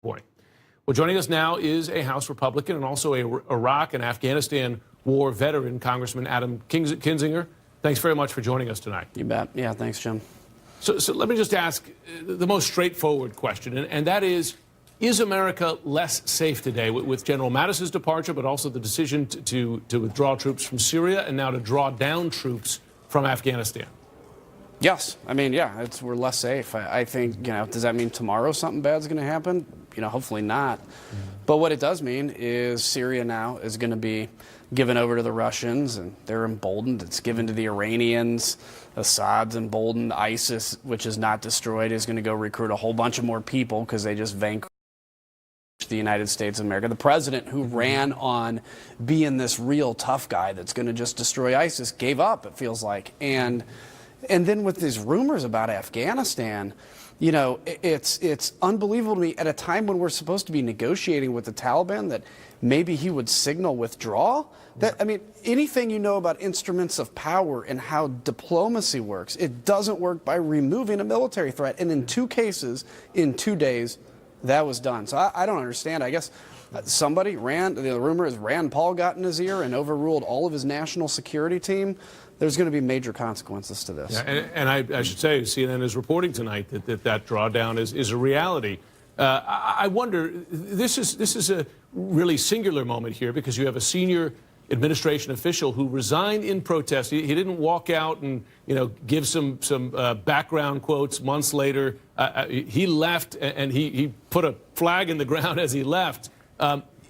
Boy. Well, joining us now is a House Republican and also a Iraq and Afghanistan war veteran, Congressman Adam Kinzinger. Thanks very much for joining us tonight. You bet. Yeah, thanks, Jim. So let me just ask the most straightforward question, and that is America less safe today with General Mattis's departure, but also the decision to withdraw troops from Syria and now to draw down troops from Afghanistan? Yes. I mean, yeah, we're less safe. I think, does that mean tomorrow something bad's going to happen? Hopefully not. But what it does mean is Syria now is going to be given over to the Russians, and they're emboldened. It's given to the Iranians. Assad's emboldened. ISIS, which is not destroyed, is going to go recruit a whole bunch of more people because they just vanquished the United States of America. The president who ran on being this real tough guy that's going to just destroy ISIS gave up, it feels like. And then with these rumors about Afghanistan, it's unbelievable to me at a time when we're supposed to be negotiating with the Taliban that maybe he would signal withdrawal. Anything you know about instruments of power and how diplomacy works, it doesn't work by removing a military threat. And in 2 cases, in 2 days, that was done. So I don't understand. I guess somebody the rumor is Rand Paul got in his ear and overruled all of his national security team. There's going to be major consequences to this. Yeah, and I should say, CNN is reporting tonight that drawdown is a reality. I wonder, this is a really singular moment here because you have a senior administration official who resigned in protest. He didn't walk out and give some background quotes months later. He left and he put a flag in the ground as he left.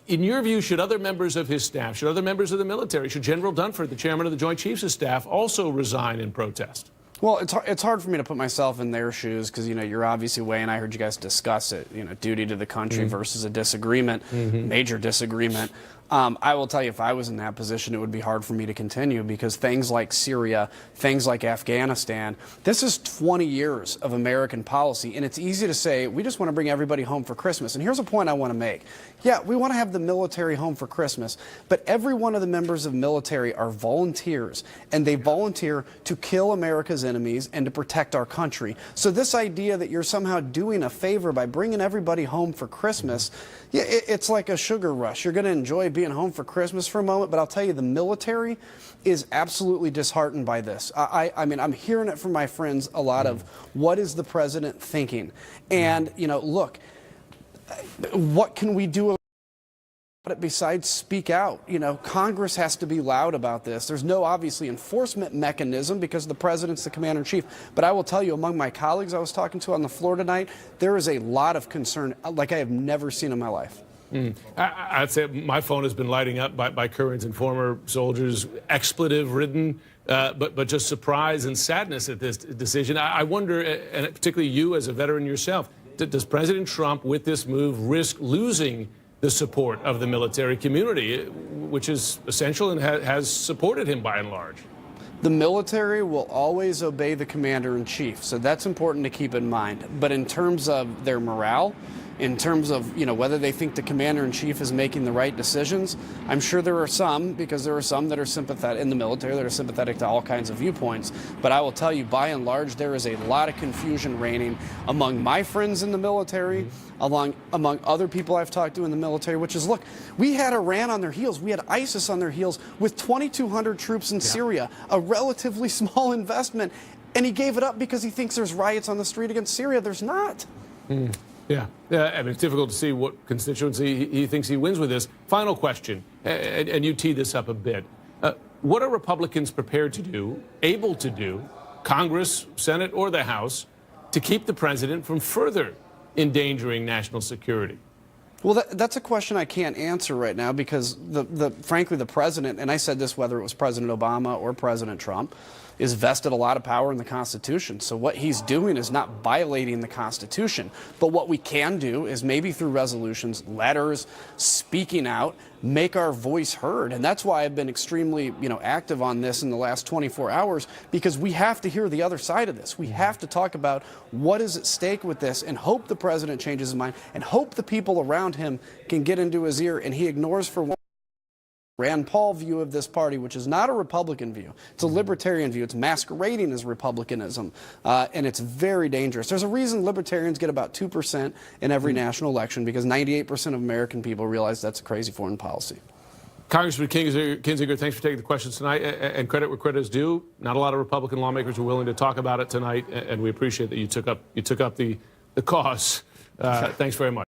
In your view, should other members of his staff, should other members of the military, should General Dunford, the chairman of the Joint Chiefs of Staff, also resign in protest? Well, it's hard for me to put myself in their shoes because, you're obviously weighing, I heard you guys discuss it, duty to the country versus a disagreement, major disagreement. I will tell you, if I was in that position, it would be hard for me to continue because things like Syria, things like Afghanistan, this is 20 years of American policy, and it's easy to say, we just want to bring everybody home for Christmas. And here's a point I want to make. Yeah, we want to have the military home for Christmas, but every one of the members of military are volunteers, and they volunteer to kill America's enemies and to protect our country. So this idea that you're somehow doing a favor by bringing everybody home for Christmas, yeah, it's like a sugar rush. You're going to enjoy being home for Christmas for a moment, but I'll tell you, the military is absolutely disheartened by this. I'm hearing it from my friends a lot of what is the president thinking? And, look, what can we do about it besides speak out? Congress has to be loud about this. There's no, obviously, enforcement mechanism because the president's the commander-in-chief. But I will tell you, among my colleagues I was talking to on the floor tonight, there is a lot of concern like I have never seen in my life. I'd say my phone has been lighting up by current and former soldiers, expletive-ridden, but just surprise and sadness at this decision. I wonder, and particularly you as a veteran yourself, does President Trump, with this move, risk losing the support of the military community, which is essential and has supported him by and large? The military will always obey the commander-in-chief, so that's important to keep in mind. But in terms of their morale, in terms of whether they think the commander-in-chief is making the right decisions, I'm sure there are some, because there are some that are sympathetic in the military that are sympathetic to all kinds of viewpoints. But I will tell you, by and large, there is a lot of confusion reigning among my friends in the military, among other people I've talked to in the military, which is, look, we had Iran on their heels. We had ISIS on their heels with 2,200 troops in Syria, a relatively small investment, and he gave it up because he thinks there's riots on the street against Syria. There's not. Yeah, it's difficult to see what constituency he thinks he wins with this. Final question, and you teed this up a bit. What are Republicans prepared to do, able to do, Congress, Senate, or the House, to keep the president from further endangering national security? Well, that's a question I can't answer right now because, frankly, the president, and I said this whether it was President Obama or President Trump, is vested a lot of power in the Constitution. So what he's doing is not violating the Constitution. But what we can do is maybe through resolutions, letters, speaking out, make our voice heard. And that's why I've been extremely, active on this in the last 24 hours, because we have to hear the other side of this. We have to talk about what is at stake with this and hope the president changes his mind and hope the people around him can get into his ear and he ignores for one Rand Paul view of this party, which is not a Republican view. It's a libertarian view. It's masquerading as republicanism, and it's very dangerous. There's a reason libertarians get about 2% in every national election, because 98% of American people realize that's a crazy foreign policy. Congressman Kinzinger, thanks for taking the questions tonight. And credit where credit is due. Not a lot of Republican lawmakers are willing to talk about it tonight, and we appreciate that you took up the cause. Thanks very much.